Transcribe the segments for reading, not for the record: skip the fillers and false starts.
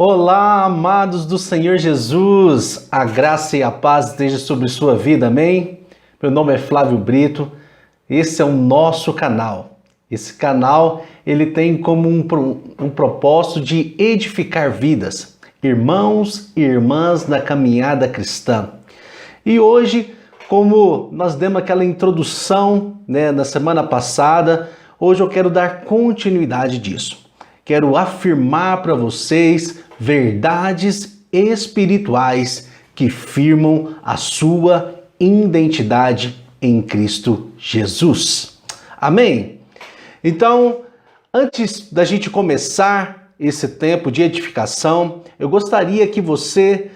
Olá, amados do Senhor Jesus, a graça e a paz esteja sobre sua vida, amém? Meu nome é Flávio Brito, esse é o nosso canal. Esse canal, ele tem como um propósito de edificar vidas, irmãos e irmãs na caminhada cristã. E hoje, como nós demos aquela introdução, na semana passada, hoje eu quero dar continuidade disso. Quero afirmar para vocês verdades espirituais que firmam a sua identidade em Cristo Jesus. Amém? Então, antes da gente começar esse tempo de edificação, eu gostaria que você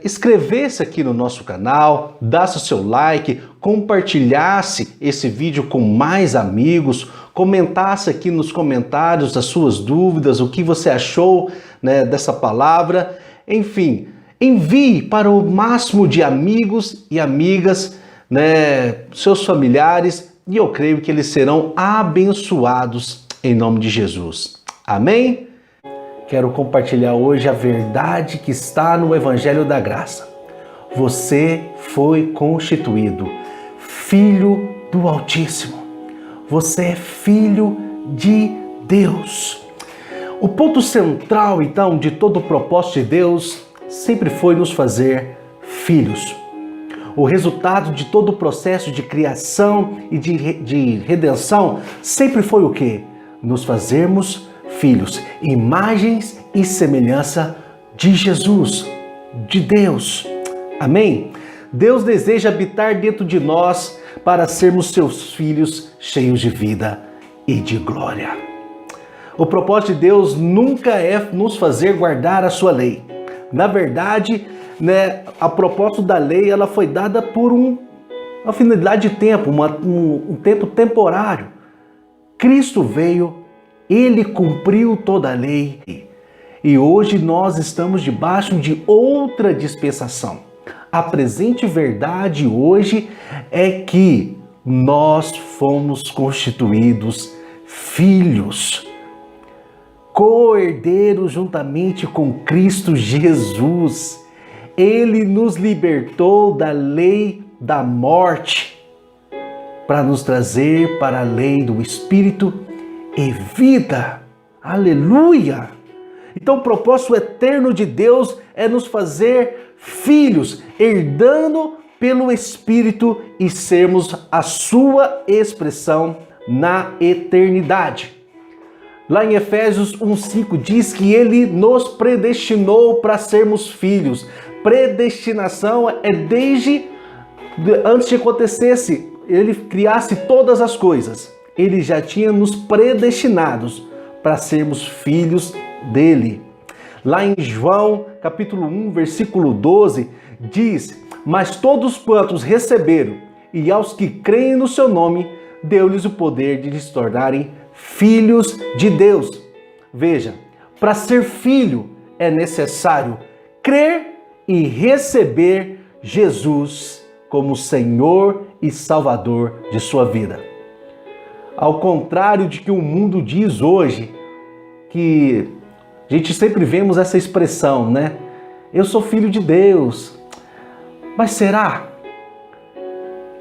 escrevesse aqui no nosso canal, desse o seu like, compartilhasse esse vídeo com mais amigos, comentasse aqui nos comentários as suas dúvidas, o que você achou dessa palavra. Enfim, envie para o máximo de amigos e amigas, seus familiares, e eu creio que eles serão abençoados em nome de Jesus. Amém? Quero compartilhar hoje a verdade que está no Evangelho da Graça. Você foi constituído filho do Altíssimo. Você é filho de Deus. O ponto central, então, de todo o propósito de Deus sempre foi nos fazer filhos. O resultado de todo o processo de criação e de redenção sempre foi o quê? Nos fazermos filhos, imagens e semelhança de Jesus, de Deus. Amém? Deus deseja habitar dentro de nós para sermos seus filhos cheios de vida e de glória. O propósito de Deus nunca é nos fazer guardar a sua lei. Na verdade, a propósito da lei ela foi dada por uma finalidade de tempo, um tempo temporário. Cristo veio, Ele cumpriu toda a lei e hoje nós estamos debaixo de outra dispensação. A presente verdade hoje é que nós fomos constituídos filhos, co-herdeiros juntamente com Cristo Jesus. Ele nos libertou da lei da morte para nos trazer para a lei do Espírito e vida. Aleluia! Então o propósito eterno de Deus é nos fazer filhos, herdando pelo Espírito e sermos a sua expressão na eternidade. Lá em Efésios 1:5 diz que Ele nos predestinou para sermos filhos. Predestinação é desde antes de acontecesse, Ele criasse todas as coisas. Ele já tinha nos predestinados para sermos filhos dele. Lá em João, capítulo 1, versículo 12, diz: mas todos quantos receberam, e aos que creem no seu nome, deu-lhes o poder de se tornarem filhos de Deus. Veja, para ser filho é necessário crer e receber Jesus como Senhor e Salvador de sua vida. Ao contrário de que o mundo diz hoje, que a gente sempre vemos essa expressão, eu sou filho de Deus. Mas será?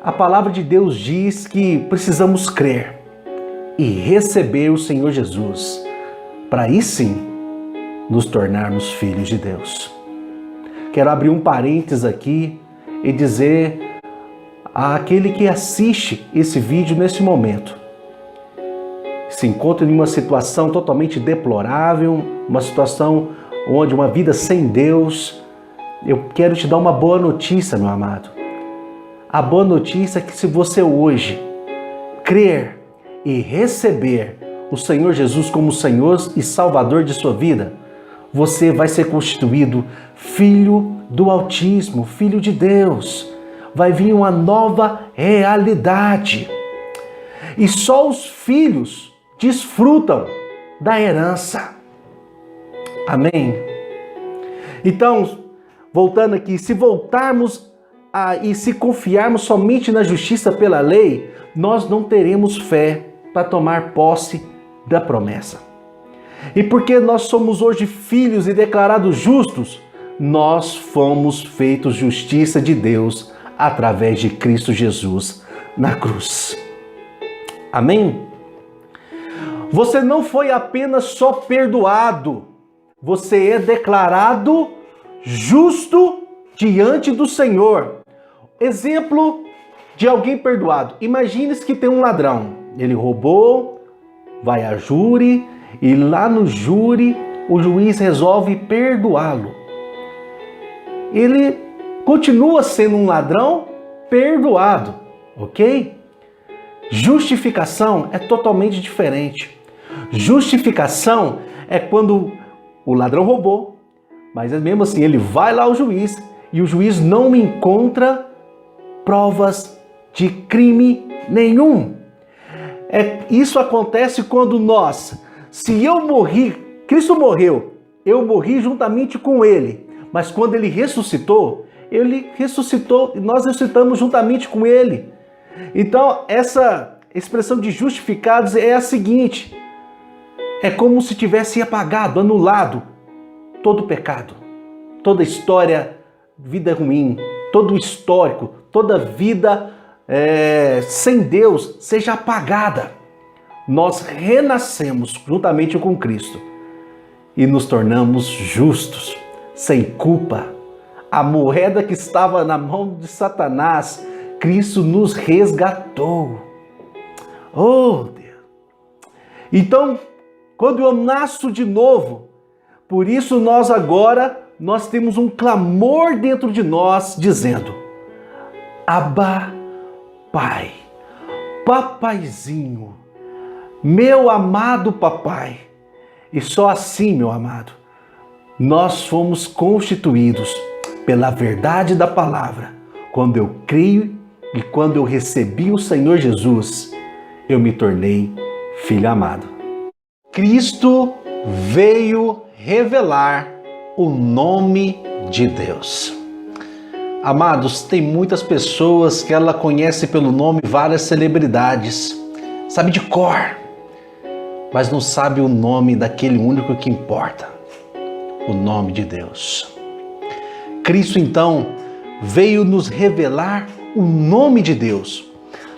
A palavra de Deus diz que precisamos crer e receber o Senhor Jesus, para aí sim nos tornarmos filhos de Deus. Quero abrir um parênteses aqui e dizer àquele que assiste esse vídeo nesse momento, se encontra em uma situação totalmente deplorável, uma situação onde uma vida sem Deus, eu quero te dar uma boa notícia, meu amado. A boa notícia é que se você hoje crer e receber o Senhor Jesus como Senhor e Salvador de sua vida, você vai ser constituído filho do Altíssimo, filho de Deus. Vai vir uma nova realidade. E só os filhos desfrutam da herança. Amém? Então, voltando aqui, se voltarmos e se confiarmos somente na justiça pela lei, nós não teremos fé para tomar posse da promessa. E porque nós somos hoje filhos e declarados justos, nós fomos feitos justiça de Deus através de Cristo Jesus na cruz. Amém? Você não foi apenas só perdoado, você é declarado justo diante do Senhor. Exemplo de alguém perdoado. Imagine-se que tem um ladrão. Ele roubou, vai a júri e lá no júri o juiz resolve perdoá-lo. Ele continua sendo um ladrão perdoado, ok? Justificação é totalmente diferente. Justificação é quando o ladrão roubou, mas mesmo assim ele vai lá ao juiz e o juiz não me encontra provas de crime nenhum. Isso acontece quando se eu morri, Cristo morreu, eu morri juntamente com Ele, mas quando Ele ressuscitou e nós ressuscitamos juntamente com Ele. Então, essa expressão de justificados é a seguinte: é como se tivesse apagado, anulado todo o pecado, toda história, vida ruim, todo o histórico, toda vida sem Deus seja apagada. Nós renascemos juntamente com Cristo e nos tornamos justos, sem culpa. A moeda que estava na mão de Satanás, Cristo nos resgatou. Oh, Deus! Então, quando eu nasço de novo, por isso nós temos um clamor dentro de nós dizendo: Abba, Pai, papaizinho, meu amado papai. E só assim, meu amado, nós fomos constituídos pela verdade da palavra. Quando eu creio e quando eu recebi o Senhor Jesus, eu me tornei filho amado. Cristo veio revelar o nome de Deus. Amados, tem muitas pessoas que ela conhece pelo nome várias celebridades, sabe de cor, mas não sabe o nome daquele único que importa, o nome de Deus. Cristo, então, veio nos revelar o nome de Deus.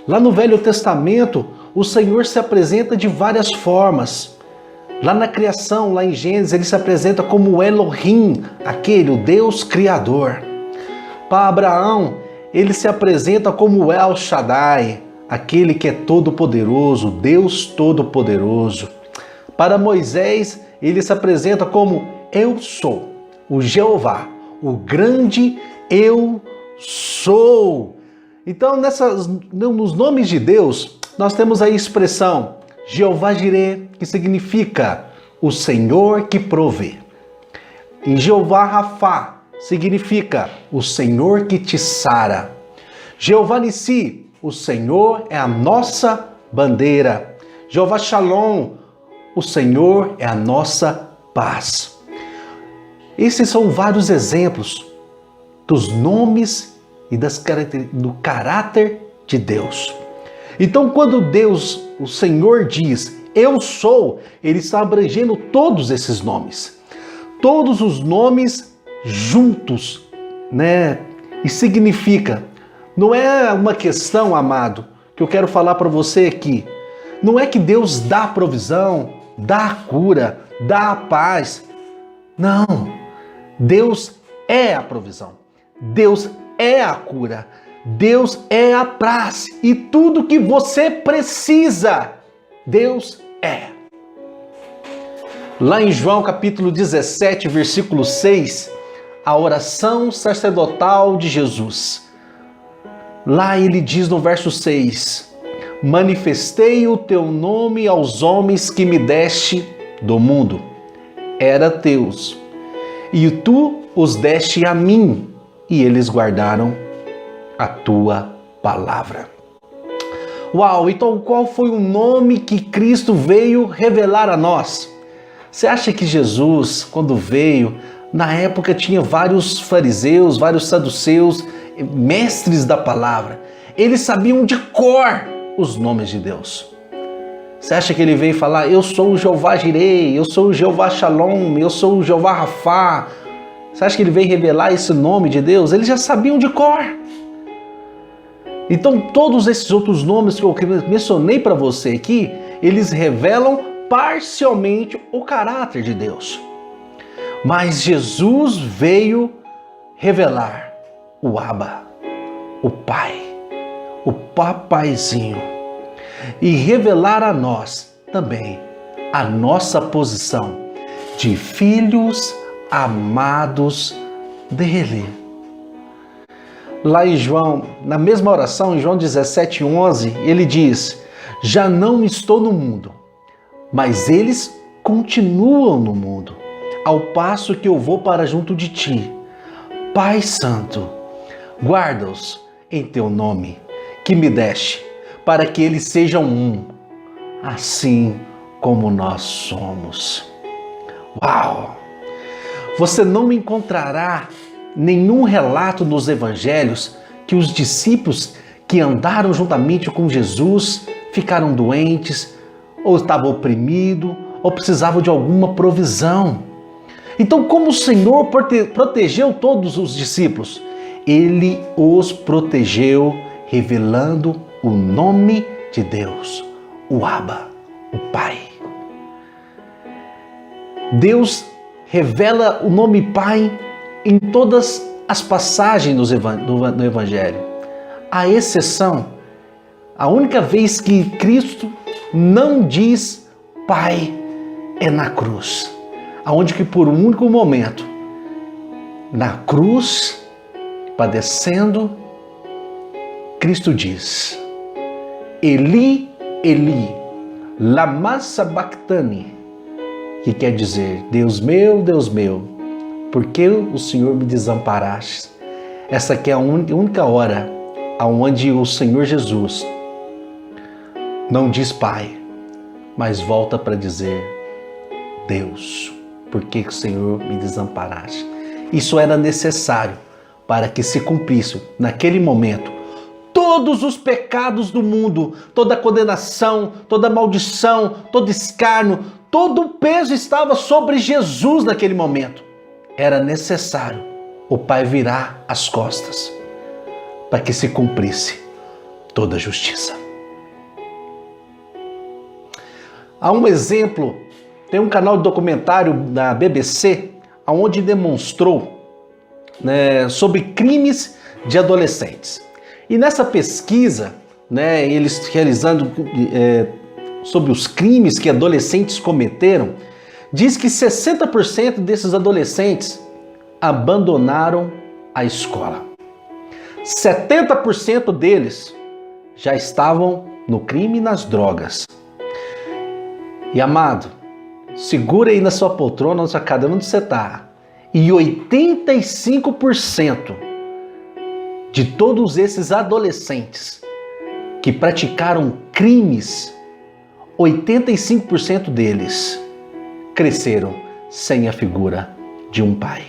Lá no Velho Testamento, o Senhor se apresenta de várias formas. Lá na criação, lá em Gênesis, ele se apresenta como Elohim, aquele, o Deus Criador. Para Abraão, ele se apresenta como El Shaddai, aquele que é todo-poderoso, Deus todo-poderoso. Para Moisés, ele se apresenta como Eu Sou, o Jeová, o grande Eu Sou. Então, nos nomes de Deus, nós temos a expressão Jeová Jireh, que significa o Senhor que provê. E Jeová Rafá significa o Senhor que te sara. Jeová Nissi, o Senhor é a nossa bandeira. Jeová Shalom, o Senhor é a nossa paz. Esses são vários exemplos dos nomes e do caráter de Deus. Então, quando Deus, o Senhor, diz Eu sou, ele está abrangendo todos esses nomes. Todos os nomes juntos, né? E significa, não é uma questão, amado, que eu quero falar para você aqui. Não é que Deus dá a provisão, dá a cura, dá a paz. Não. Deus é a provisão. Deus é a cura. Deus é a paz. E tudo que você precisa, Deus é. Lá em João capítulo 17, versículo 6, a oração sacerdotal de Jesus. Lá ele diz no verso 6, manifestei o teu nome aos homens que me deste do mundo. Era teus. E tu os deste a mim, e eles guardaram a tua palavra. Uau, então qual foi o nome que Cristo veio revelar a nós? Você acha que Jesus, quando veio, na época tinha vários fariseus, vários saduceus, mestres da palavra. Eles sabiam de cor os nomes de Deus. Você acha que ele veio falar, eu sou o Jeová Jirei, eu sou o Jeová Shalom, eu sou o Jeová Rafá? Você acha que ele veio revelar esse nome de Deus? Eles já sabiam de cor. Então todos esses outros nomes que eu mencionei para você aqui, eles revelam parcialmente o caráter de Deus. Mas Jesus veio revelar o Abba, o Pai, o Papaizinho, e revelar a nós também a nossa posição de filhos amados dele. Lá em João, na mesma oração, em João 17:11, ele diz, já não estou no mundo, mas eles continuam no mundo, ao passo que eu vou para junto de ti. Pai Santo, guarda-os em teu nome, que me deste, para que eles sejam um, assim como nós somos. Uau! Você não encontrará nenhum relato nos evangelhos que os discípulos que andaram juntamente com Jesus ficaram doentes, ou estavam oprimidos, ou precisavam de alguma provisão. Então, como o Senhor protegeu todos os discípulos? Ele os protegeu revelando o nome de Deus, o Abba, o Pai. Deus revela o nome Pai em todas as passagens do Evangelho. A exceção, a única vez que Cristo não diz Pai é na cruz. Aonde que por um único momento, na cruz, padecendo, Cristo diz, Eli, Eli, lama sabachthani, que quer dizer, Deus meu, por que o Senhor me desamparaste? Essa aqui é a única hora onde o Senhor Jesus não diz Pai, mas volta para dizer Deus, por que o Senhor me desamparaste? Isso era necessário para que se cumprisse naquele momento todos os pecados do mundo, toda condenação, toda maldição, todo escárnio, todo o peso estava sobre Jesus naquele momento. Era necessário o Pai virar as costas para que se cumprisse toda a justiça. Há um exemplo, tem um canal de documentário da BBC, onde demonstrou sobre crimes de adolescentes. E nessa pesquisa, eles realizando sobre os crimes que adolescentes cometeram, diz que 60% desses adolescentes abandonaram a escola. 70% deles já estavam no crime e nas drogas. E amado, segura aí na sua poltrona, na sua cadeira onde você está. E 85% de todos esses adolescentes que praticaram crimes, 85% deles cresceram sem a figura de um pai.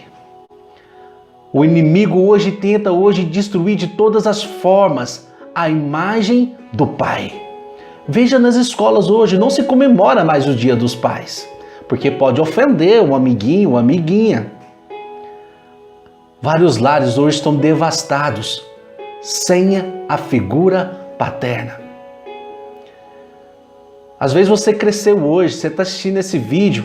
O inimigo hoje tenta destruir de todas as formas a imagem do pai. Veja nas escolas hoje, não se comemora mais o Dia dos Pais, porque pode ofender um amiguinho, uma amiguinha. Vários lares hoje estão devastados, sem a figura paterna. Às vezes você cresceu hoje, você está assistindo esse vídeo,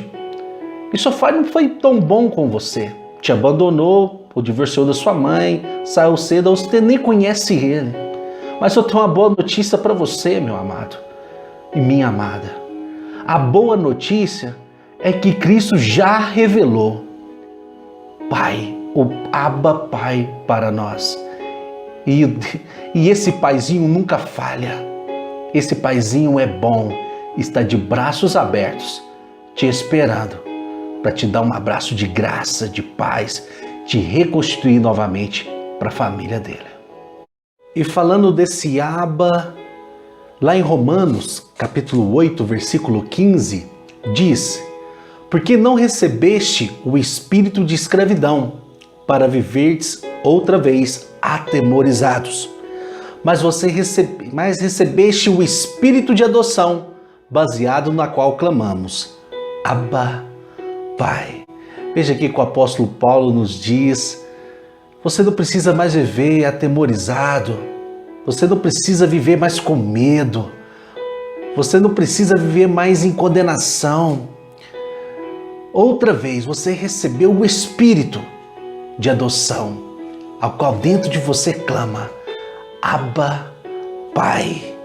e seu pai não foi tão bom com você, te abandonou, ou divorciou da sua mãe, saiu cedo, ou você nem conhece ele. Mas eu tenho uma boa notícia para você, meu amado e minha amada. A boa notícia é que Cristo já revelou Pai, o Abba Pai para nós. E esse paizinho nunca falha. Esse paizinho é bom, está de braços abertos, te esperando para te dar um abraço de graça, de paz, te reconstituir novamente para a família dele. E falando desse Abba, lá em Romanos, capítulo 8, versículo 15, diz: porque não recebeste o espírito de escravidão para viverdes outra vez atemorizados, mas recebeste o espírito de adoção, baseado na qual clamamos: Abba, Pai. Veja aqui que o apóstolo Paulo nos diz: você não precisa mais viver atemorizado, você não precisa viver mais com medo, você não precisa viver mais em condenação. Outra vez você recebeu o Espírito de adoção, ao qual dentro de você clama: Abba, Pai,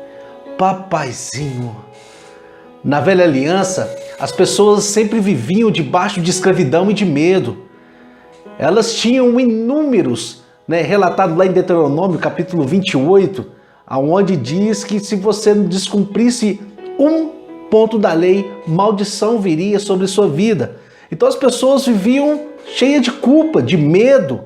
Papaizinho. Na velha aliança, as pessoas sempre viviam debaixo de escravidão e de medo. Elas tinham inúmeros, relatado lá em Deuteronômio, capítulo 28, onde diz que se você não descumprisse um ponto da lei, maldição viria sobre sua vida. Então as pessoas viviam cheias de culpa, de medo,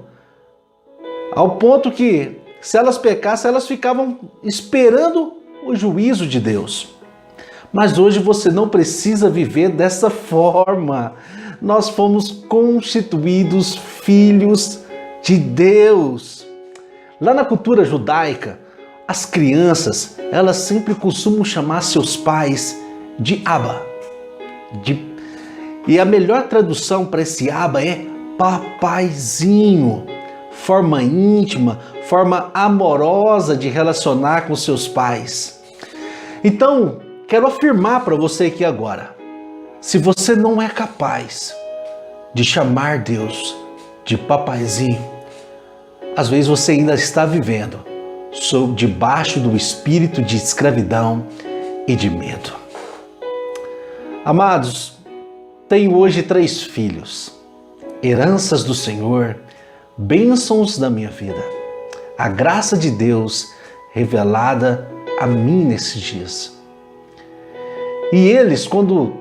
ao ponto que, se elas pecassem, elas ficavam esperando o juízo de Deus. Mas hoje você não precisa viver dessa forma. Nós fomos constituídos filhos de Deus. Lá na cultura judaica, as crianças, elas sempre costumam chamar seus pais de Abba. E a melhor tradução para esse Abba é papaizinho. Forma íntima, forma amorosa de relacionar com seus pais. Então, quero afirmar para você aqui agora: se você não é capaz de chamar Deus de papaizinho, às vezes você ainda está vivendo debaixo do espírito de escravidão e de medo. Amados, tenho hoje 3 filhos, heranças do Senhor, bênçãos da minha vida, a graça de Deus revelada a mim nesses dias. E eles, quando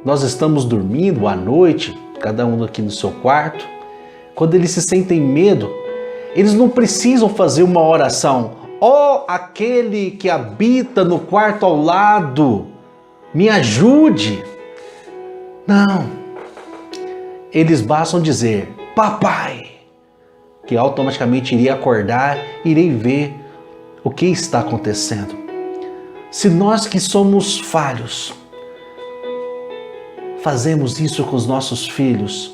nós estamos dormindo à noite, cada um aqui no seu quarto, quando eles se sentem medo, eles não precisam fazer uma oração: ó, aquele que habita no quarto ao lado, me ajude. Não. Eles bastam dizer: papai, que automaticamente iria acordar, irei ver o que está acontecendo. Se nós que somos falhos fazemos isso com os nossos filhos,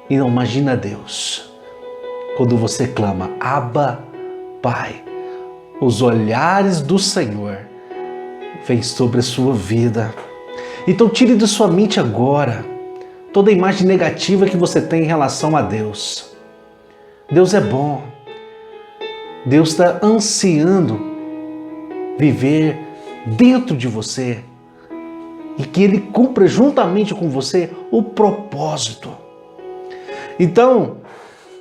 e não imagina Deus, quando você clama Abba, Pai, os olhares do Senhor vêm sobre a sua vida. Então tire de sua mente agora toda a imagem negativa que você tem em relação a Deus. Deus é bom. Deus está ansiando viver dentro de você e que Ele cumpra juntamente com você o propósito. Então,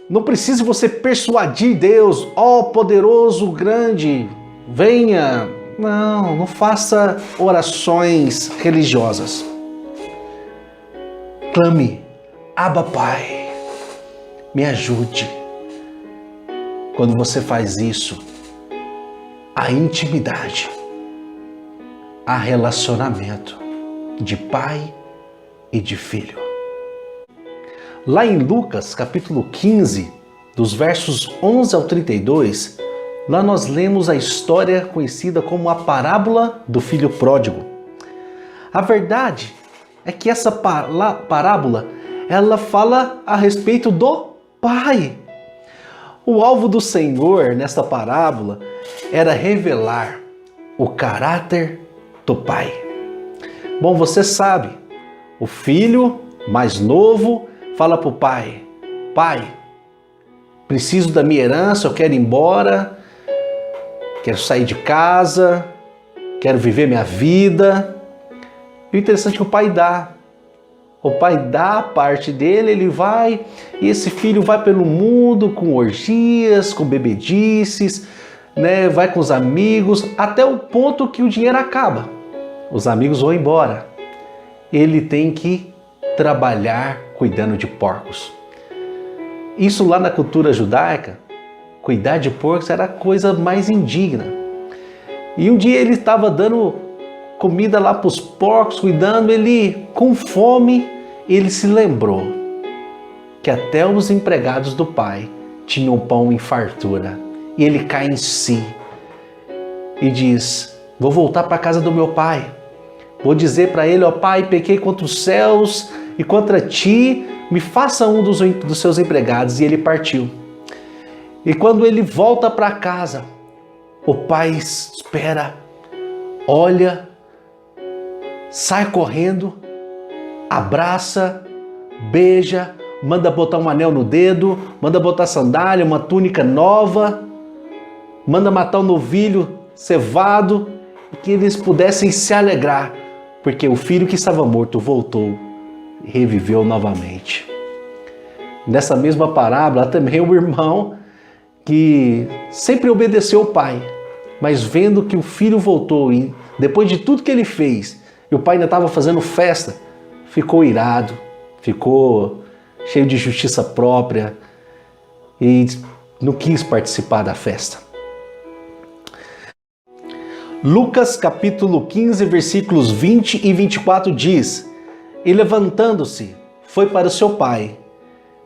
não precisa você persuadir Deus: ó poderoso, grande, venha. Não faça orações religiosas. Clame: Abba, Pai, me ajude. Quando você faz isso, há intimidade, há relacionamento de pai e de filho. Lá em Lucas, capítulo 15, dos versos 11 ao 32, lá nós lemos a história conhecida como a parábola do filho pródigo. A verdade é que essa parábola, ela fala a respeito do pai. O alvo do Senhor nessa parábola era revelar o caráter do pai. Bom, você sabe, o filho mais novo fala para o pai: pai, preciso da minha herança, eu quero ir embora, quero sair de casa, quero viver minha vida. E o interessante é que o pai dá. O pai dá a parte dele, ele vai, e esse filho vai pelo mundo com orgias, com bebedices, vai com os amigos, até o ponto que o dinheiro acaba. Os amigos vão embora. Ele tem que trabalhar cuidando de porcos. Isso lá na cultura judaica, cuidar de porcos era a coisa mais indigna. E um dia ele estava dando comida lá para os porcos, cuidando, ele com fome, ele se lembrou que até os empregados do pai tinham pão em fartura. E ele cai em si e diz: vou voltar para a casa do meu pai. Vou dizer para ele, ó pai, pequei contra os céus e contra ti, me faça um dos seus empregados. E ele partiu. E quando ele volta para casa, o pai espera, olha, sai correndo, abraça, beija, manda botar um anel no dedo, manda botar sandália, uma túnica nova, manda matar um novilho cevado, e que eles pudessem se alegrar, porque o filho que estava morto voltou e reviveu novamente. Nessa mesma parábola, também o irmão que sempre obedeceu o pai, mas vendo que o filho voltou e depois de tudo que ele fez, e o pai ainda estava fazendo festa, ficou irado, ficou cheio de justiça própria e não quis participar da festa. Lucas capítulo 15, versículos 20 e 24 diz: E levantando-se, foi para o seu pai.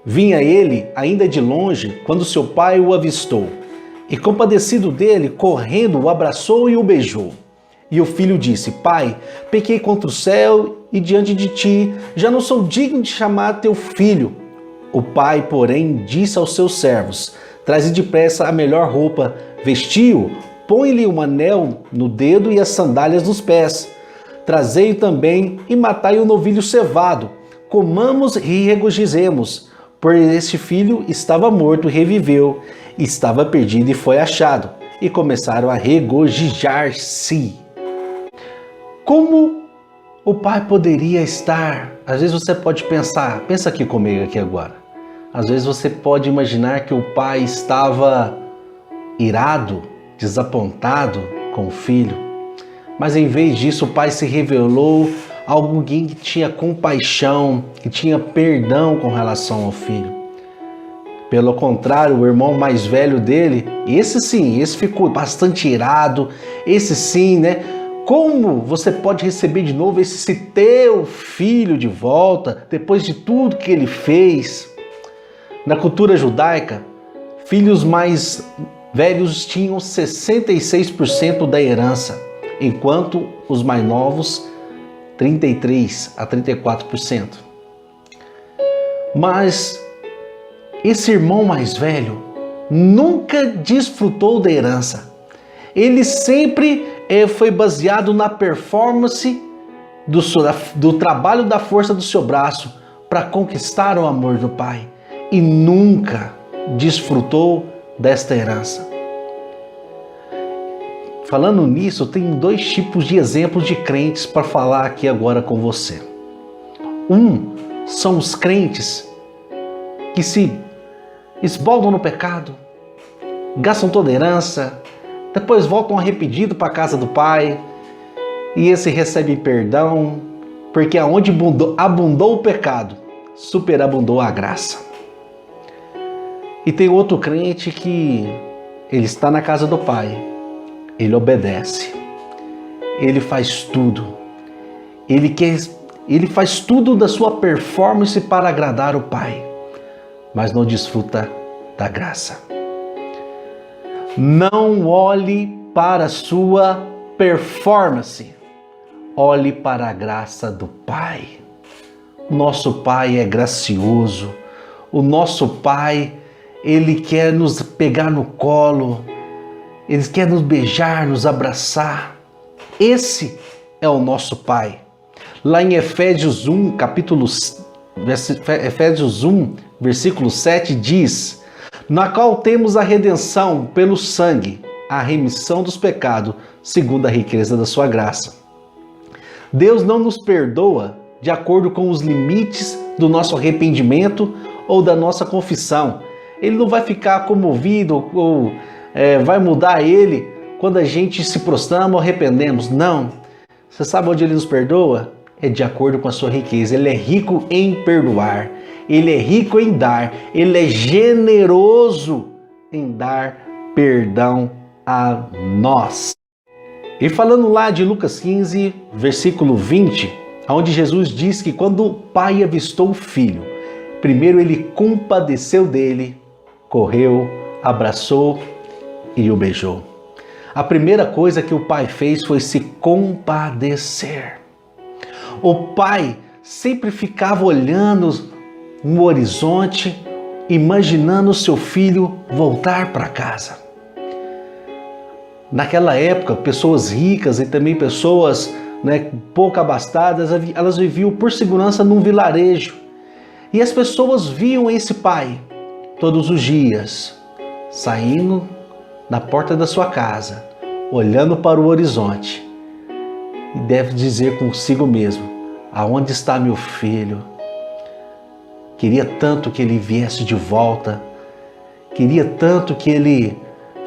Vinha ele ainda de longe, quando seu pai o avistou. E compadecido dele, correndo, o abraçou e o beijou. E o filho disse: Pai, pequei contra o céu e diante de ti, já não sou digno de chamar teu filho. O pai, porém, disse aos seus servos: Traze depressa a melhor roupa, vestiu, põe-lhe um anel no dedo e as sandálias nos pés. Trazei-o também e matai o novilho cevado. Comamos e regozijemos, pois este filho estava morto e reviveu, estava perdido e foi achado. E começaram a regozijar-se. Como o pai poderia estar? Às vezes você pode pensar, pensa aqui comigo aqui agora. Às vezes você pode imaginar que o pai estava irado, desapontado com o filho. Mas em vez disso, o pai se revelou alguém que tinha compaixão, que tinha perdão com relação ao filho. Pelo contrário, o irmão mais velho dele, esse ficou bastante irado, esse sim, né? Como você pode receber de novo esse teu filho de volta, depois de tudo que ele fez? Na cultura judaica, filhos mais velhos tinham 66% da herança, enquanto os mais novos, 33% a 34%. Mas esse irmão mais velho nunca desfrutou da herança. Ele sempre foi baseado na performance do trabalho da força do seu braço para conquistar o amor do pai e nunca desfrutou desta herança. Falando nisso, eu tenho dois tipos de exemplos de crentes para falar aqui agora com você. Um são os crentes que se esbaldam no pecado, gastam toda a herança, depois voltam arrependidos para a casa do pai, e esse recebe perdão, porque aonde abundou o pecado, superabundou a graça. E tem outro crente que ele está na casa do pai, ele obedece, ele faz tudo, ele faz tudo da sua performance para agradar o pai, mas não desfruta da graça. Não olhe para a sua performance, olhe para a graça do Pai. Nosso Pai é gracioso, o nosso Pai, Ele quer nos pegar no colo, Ele quer nos beijar, nos abraçar. Esse é o nosso Pai. Lá em Efésios 1, Efésios 1, versículo 7 diz: na qual temos a redenção pelo sangue, a remissão dos pecados, segundo a riqueza da sua graça. Deus não nos perdoa de acordo com os limites do nosso arrependimento ou da nossa confissão. Ele não vai ficar comovido ou vai mudar ele quando a gente se prostrama ou arrependemos. Não. Você sabe onde Ele nos perdoa? É de acordo com a sua riqueza. Ele é rico em perdoar. Ele é rico em dar, Ele é generoso em dar perdão a nós. E falando lá de Lucas 15, versículo 20, onde Jesus diz que quando o pai avistou o filho, primeiro ele compadeceu dele, correu, abraçou e o beijou. A primeira coisa que o pai fez foi se compadecer. O pai sempre ficava olhando no horizonte, imaginando seu filho voltar para casa. Naquela época, pessoas ricas e também pessoas pouco abastadas, elas viviam por segurança num vilarejo. E as pessoas viam esse pai todos os dias, saindo na porta da sua casa, olhando para o horizonte, e deve dizer consigo mesmo: aonde está meu filho? Queria tanto que ele viesse de volta, queria tanto que ele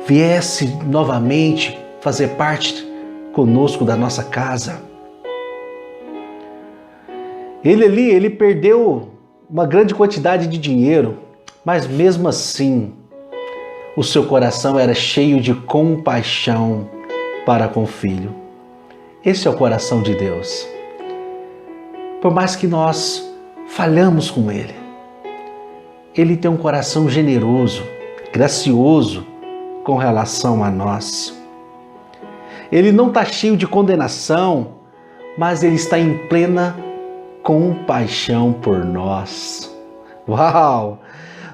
viesse novamente fazer parte conosco da nossa casa. Ele perdeu uma grande quantidade de dinheiro, mas mesmo assim, o seu coração era cheio de compaixão para com o filho. Esse é o coração de Deus. Por mais que nós falhamos com Ele, Ele tem um coração generoso, gracioso com relação a nós. Ele não está cheio de condenação, mas Ele está em plena compaixão por nós. Uau!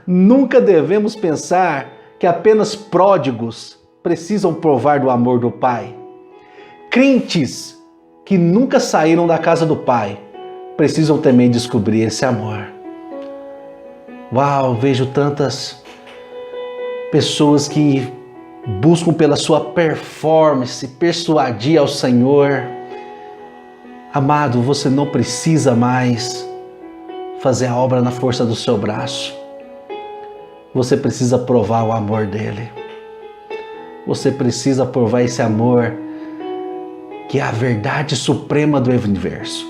Nunca devemos pensar que apenas pródigos precisam provar do amor do Pai. Crentes que nunca saíram da casa do Pai precisam também descobrir esse amor. Uau, vejo tantas pessoas que buscam pela sua performance persuadir ao Senhor. Amado, você não precisa mais fazer a obra na força do seu braço. Você precisa provar o amor dele. Você precisa provar esse amor que é a verdade suprema do universo.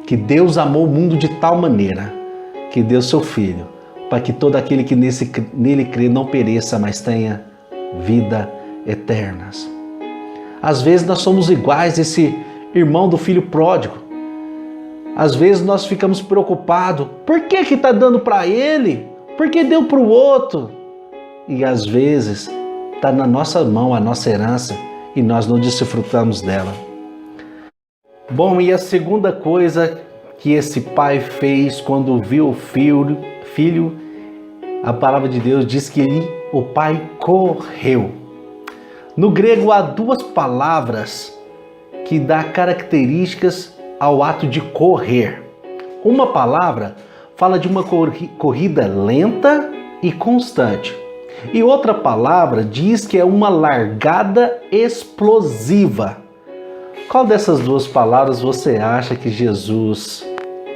Que Deus amou o mundo de tal maneira que deu seu Filho, para que todo aquele que nele crê não pereça, mas tenha vida eterna. Às vezes nós somos iguais a esse irmão do filho pródigo. Às vezes nós ficamos preocupados. Por que está dando para ele? Por que deu para o outro? E às vezes está na nossa mão a nossa herança e nós não desfrutamos dela. Bom, e a segunda coisa que esse pai fez quando viu o filho, a palavra de Deus diz que o pai correu. No grego há duas palavras que dão características ao ato de correr. Uma palavra fala de uma corrida lenta e constante. E outra palavra diz que é uma largada explosiva. Qual dessas duas palavras você acha que Jesus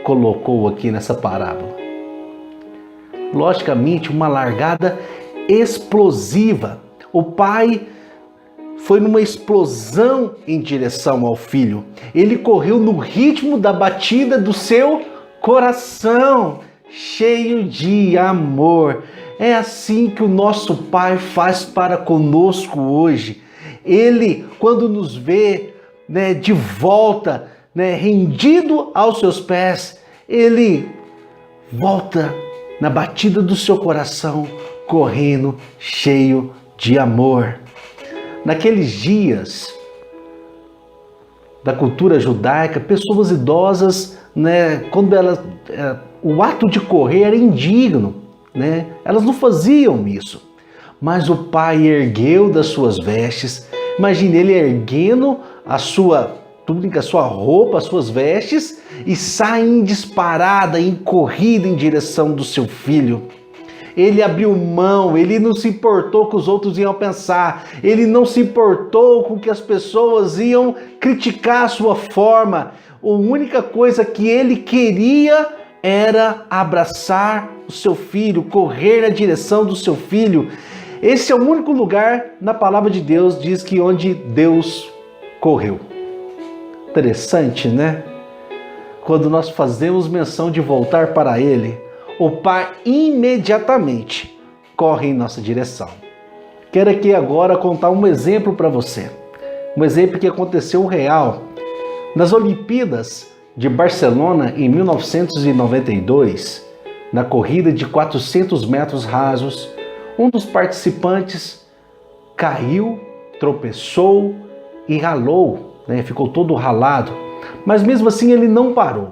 colocou aqui nessa parábola? Logicamente, uma largada explosiva. O pai foi numa explosão em direção ao filho. Ele correu no ritmo da batida do seu coração, cheio de amor. É assim que o nosso Pai faz para conosco hoje. Ele, quando nos vê de volta, rendido aos seus pés, ele volta na batida do seu coração, correndo, cheio de amor. Naqueles dias da cultura judaica, pessoas idosas, quando o ato de correr era indigno, elas não faziam isso. Mas o pai ergueu das suas vestes, imagine ele erguendo a sua túnica, a sua roupa, as suas vestes e sai em disparada, em corrida em direção do seu filho. Ele abriu mão, ele não se importou com o que os outros iam pensar, ele não se importou com o que as pessoas iam criticar a sua forma. A única coisa que ele queria era abraçar o seu filho, correr na direção do seu filho. Esse é o único lugar na palavra de Deus, diz que onde Deus correu. Interessante, né? Quando nós fazemos menção de voltar para Ele, o Pai imediatamente corre em nossa direção. Quero aqui agora contar um exemplo para você. Um exemplo que aconteceu real. Nas Olimpíadas de Barcelona, em 1992, na corrida de 400 metros rasos, um dos participantes caiu tropeçou e ralou, né? Ficou todo ralado. Mas mesmo assim ele não parou.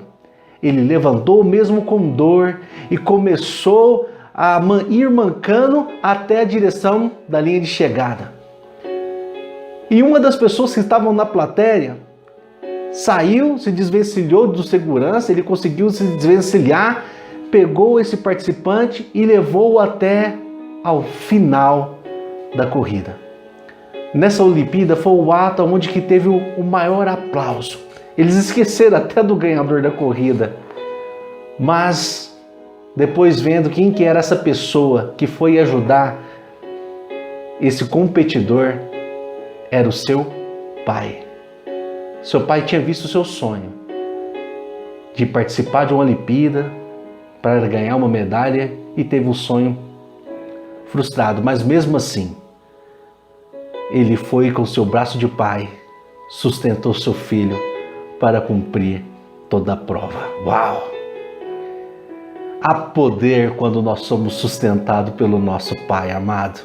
Ele levantou mesmo com dor e começou a ir mancando até a direção da linha de chegada. E uma das pessoas que estavam na plateia saiu, se desvencilhou do segurança, ele conseguiu se desvencilhar, pegou esse participante e levou-o até ao final da corrida. Nessa Olimpíada foi o ato onde que teve o maior aplauso. Eles esqueceram até do ganhador da corrida, mas depois vendo quem que era essa pessoa que foi ajudar esse competidor, era o seu pai. Seu pai tinha visto o seu sonho de participar de uma Olimpíada para ganhar uma medalha e teve um sonho frustrado, mas mesmo assim, ele foi com seu braço de pai, sustentou seu filho para cumprir toda a prova. Uau! Há poder quando nós somos sustentados pelo nosso Pai amado.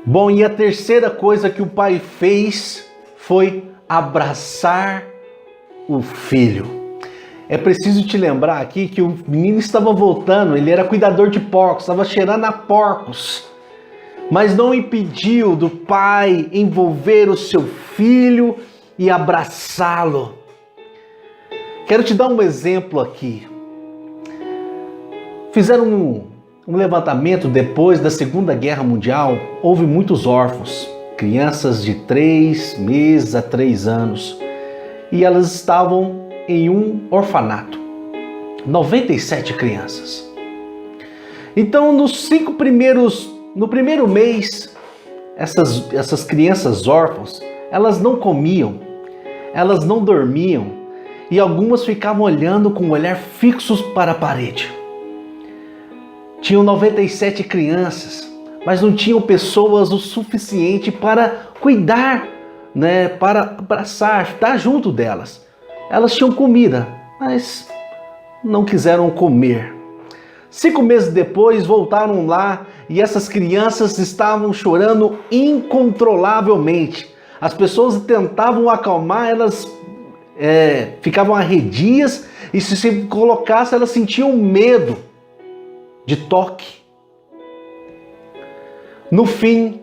Bom, e a terceira coisa que o pai fez foi abraçar o filho. É preciso te lembrar aqui que o menino estava voltando, ele era cuidador de porcos, estava cheirando a porcos, mas não impediu do pai envolver o seu filho e abraçá-lo. Quero te dar um exemplo aqui. Fizeram um levantamento depois da Segunda Guerra Mundial. Houve muitos órfãos, crianças de 3 meses a 3 anos, e elas estavam em um orfanato. 97 crianças. Então, no primeiro mês, essas crianças órfãs, elas não comiam, elas não dormiam, e algumas ficavam olhando com o olhar fixos para a parede. Tinham 97 crianças, mas não tinham pessoas o suficiente para cuidar, né, para abraçar, estar junto delas. Elas tinham comida, mas não quiseram comer. 5 meses depois voltaram lá e essas crianças estavam chorando incontrolavelmente. As pessoas tentavam acalmar, elas ficavam arredias e se colocasse elas sentiam medo de toque. No fim,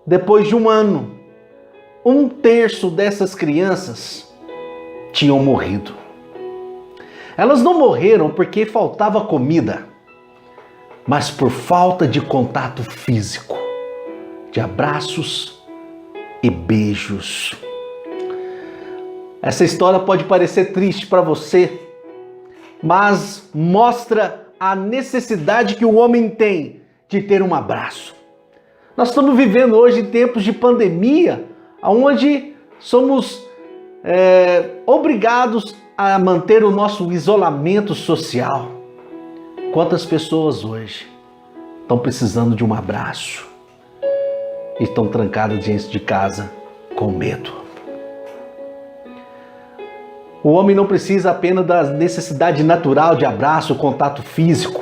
depois de 1 ano, 1/3 dessas crianças tinham morrido. Elas não morreram porque faltava comida, mas por falta de contato físico, de abraços e beijos. Essa história pode parecer triste para você, mas mostra a necessidade que o homem tem de ter um abraço. Nós estamos vivendo hoje tempos de pandemia, onde somos obrigados a manter o nosso isolamento social. Quantas pessoas hoje estão precisando de um abraço e estão trancadas dentro de casa com medo? O homem não precisa apenas da necessidade natural de abraço, contato físico,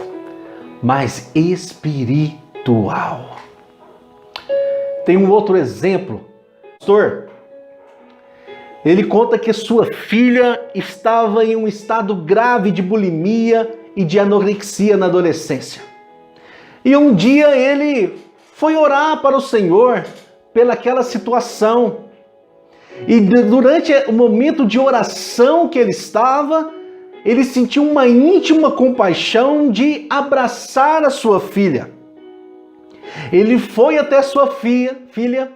mas espiritual. Tem um outro exemplo. Pastor, ele conta que sua filha estava em um estado grave de bulimia e de anorexia na adolescência. E um dia ele foi orar para o Senhor pelaquela situação. E durante o momento de oração que ele estava, ele sentiu uma íntima compaixão de abraçar a sua filha. Ele foi até sua filha,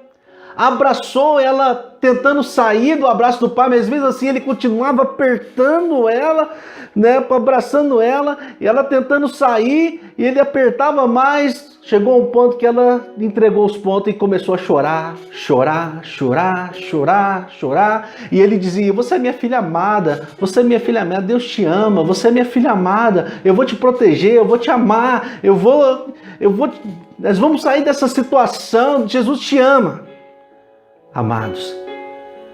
abraçou ela, tentando sair do abraço do pai, mas mesmo assim ele continuava apertando ela, né, abraçando ela, e ela tentando sair, e ele apertava mais. Chegou a um ponto que ela entregou os pontos e começou a chorar. E ele dizia: você é minha filha amada, você é minha filha amada, Deus te ama, você é minha filha amada, eu vou te proteger, eu vou te amar, nós vamos sair dessa situação, Jesus te ama. Amados,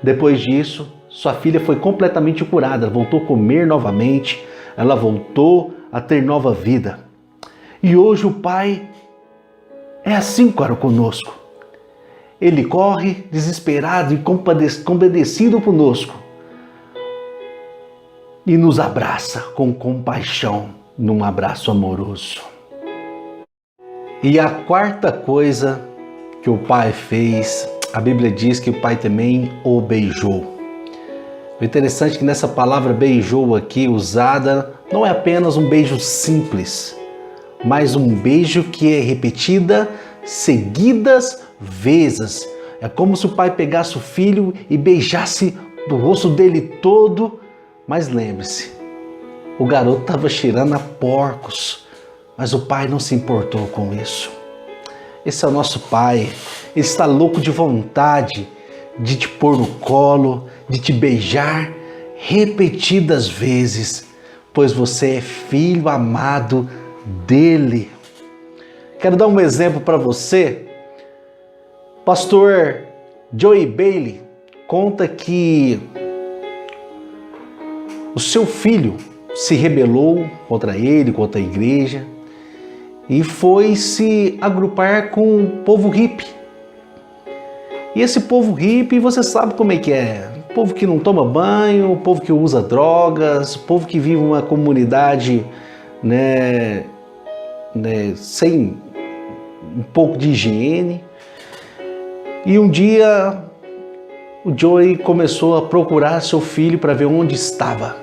depois disso, sua filha foi completamente curada, ela voltou a comer novamente, ela voltou a ter nova vida. E hoje o pai é assim para conosco. Ele corre desesperado e compadecido conosco e nos abraça com compaixão num abraço amoroso. E a quarta coisa que o pai fez, a Bíblia diz que o pai também o beijou. O interessante é que nessa palavra beijou aqui usada não é apenas um beijo simples, mas um beijo que é repetida seguidas vezes. É como se o pai pegasse o filho e beijasse do rosto dele todo. Mas lembre-se, o garoto estava cheirando a porcos, mas o pai não se importou com isso. Esse é o nosso pai. Ele está louco de vontade de te pôr no colo, de te beijar repetidas vezes, pois você é filho amado dele. Quero dar um exemplo para você. Pastor Joey Bailey conta que o seu filho se rebelou contra ele, contra a igreja, e foi se agrupar com o povo hippie. E esse povo hippie, você sabe como é que é. O povo que não toma banho, o povo que usa drogas, o povo que vive uma comunidade sem um pouco de higiene. E um dia o Joey começou a procurar seu filho para ver onde estava.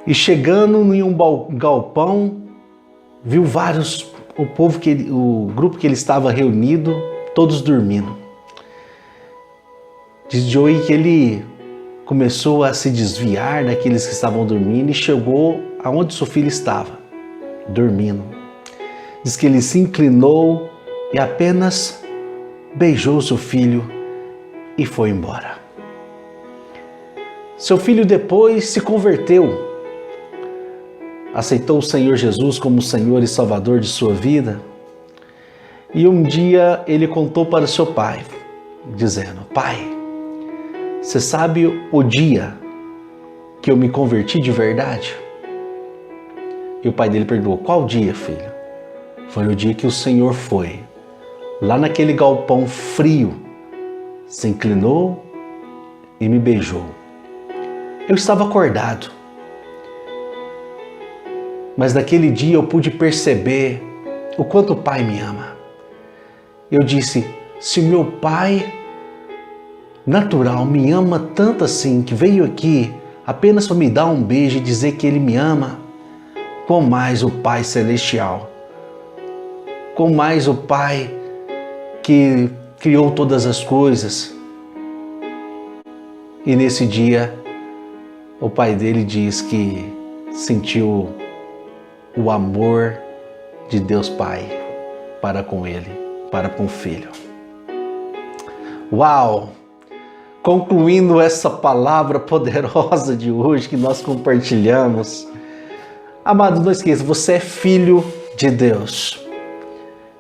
E chegando em um galpão, viu o grupo que ele estava reunido, todos dormindo. Diz Joey que ele começou a se desviar daqueles que estavam dormindo e chegou aonde seu filho estava, dormindo. Diz que ele se inclinou e apenas beijou seu filho e foi embora. Seu filho depois se converteu, aceitou o Senhor Jesus como Senhor e Salvador de sua vida. E um dia ele contou para seu pai, dizendo: pai, você sabe o dia que eu me converti de verdade? E o pai dele perguntou: qual dia, filho? Foi o dia que o Senhor foi lá naquele galpão frio, se inclinou e me beijou. Eu estava acordado, mas naquele dia eu pude perceber o quanto o Pai me ama. Eu disse: se meu Pai natural me ama tanto assim, que veio aqui apenas para me dar um beijo e dizer que Ele me ama, quão mais o Pai celestial, quão mais o Pai que criou todas as coisas. E nesse dia, o pai dele diz que sentiu o amor de Deus Pai para com ele, para com o filho. Uau! Concluindo essa palavra poderosa de hoje que nós compartilhamos, amado, não esqueça, você é filho de Deus.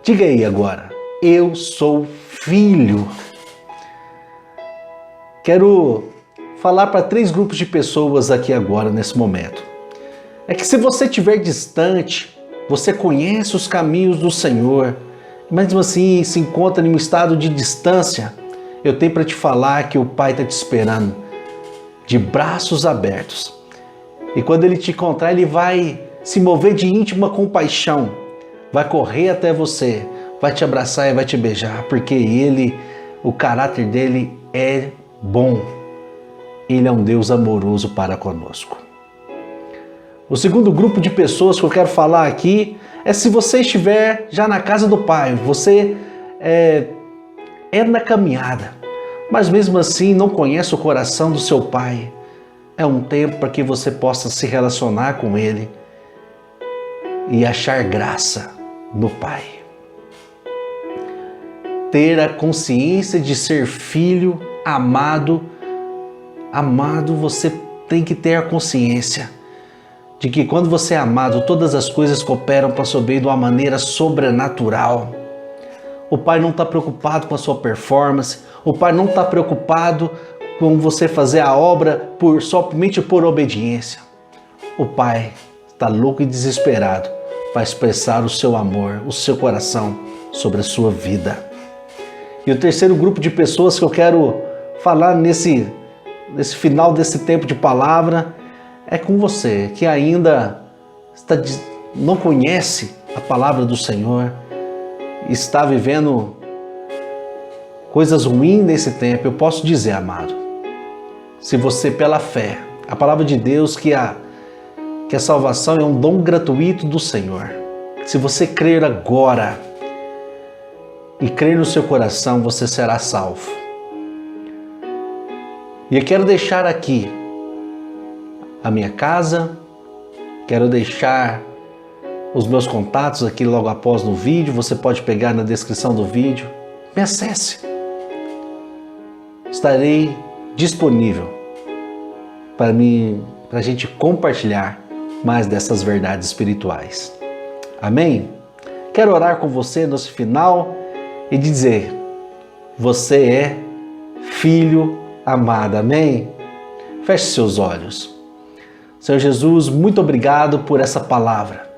Diga aí agora: eu sou filho. Quero falar para 3 grupos de pessoas aqui agora, nesse momento. É que se você estiver distante, você conhece os caminhos do Senhor, mas mesmo assim se encontra em um estado de distância, eu tenho para te falar que o Pai está te esperando, de braços abertos. E quando Ele te encontrar, Ele vai se mover de íntima compaixão, vai correr até você, vai te abraçar e vai te beijar, porque Ele, o caráter dele é bom. Ele é um Deus amoroso para conosco. O segundo grupo de pessoas que eu quero falar aqui é se você estiver já na casa do Pai, você é na caminhada, mas mesmo assim não conhece o coração do seu Pai. É um tempo para que você possa se relacionar com Ele e achar graça no Pai. Ter a consciência de ser filho amado. Amado, você tem que ter a consciência de que quando você é amado, todas as coisas cooperam para seu bem de uma maneira sobrenatural. O Pai não está preocupado com a sua performance, o Pai não está preocupado com você fazer a obra somente por obediência. O Pai está louco e desesperado para expressar o seu amor, o seu coração sobre a sua vida. E o terceiro grupo de pessoas que eu quero falar nesse final desse tempo de palavra é com você, que ainda não conhece a palavra do Senhor, está vivendo coisas ruins nesse tempo. Eu posso dizer, amado, se você pela fé, a palavra de Deus que a salvação é um dom gratuito do Senhor. Se você crer agora e crer no seu coração, você será salvo. E eu quero deixar aqui a minha casa, quero deixar os meus contatos aqui logo após no vídeo, você pode pegar na descrição do vídeo, me acesse. Estarei disponível para a gente compartilhar mais dessas verdades espirituais. Amém? Quero orar com você nesse final e dizer, você é filho amado, amém? Feche seus olhos. Senhor Jesus, muito obrigado por essa palavra.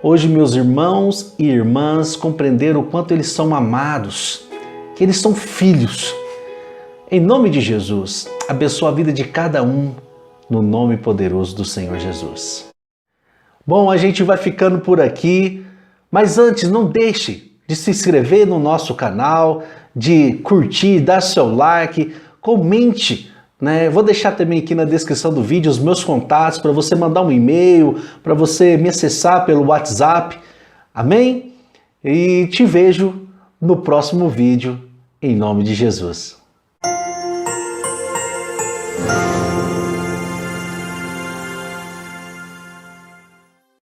Hoje meus irmãos e irmãs compreenderam o quanto eles são amados, que eles são filhos. Em nome de Jesus, abençoa a vida de cada um, no nome poderoso do Senhor Jesus. Bom, a gente vai ficando por aqui, mas antes não deixe de se inscrever no nosso canal, de curtir, dar seu like, comente, né? Vou deixar também aqui na descrição do vídeo os meus contatos para você mandar um e-mail, para você me acessar pelo WhatsApp, amém? E te vejo no próximo vídeo, em nome de Jesus.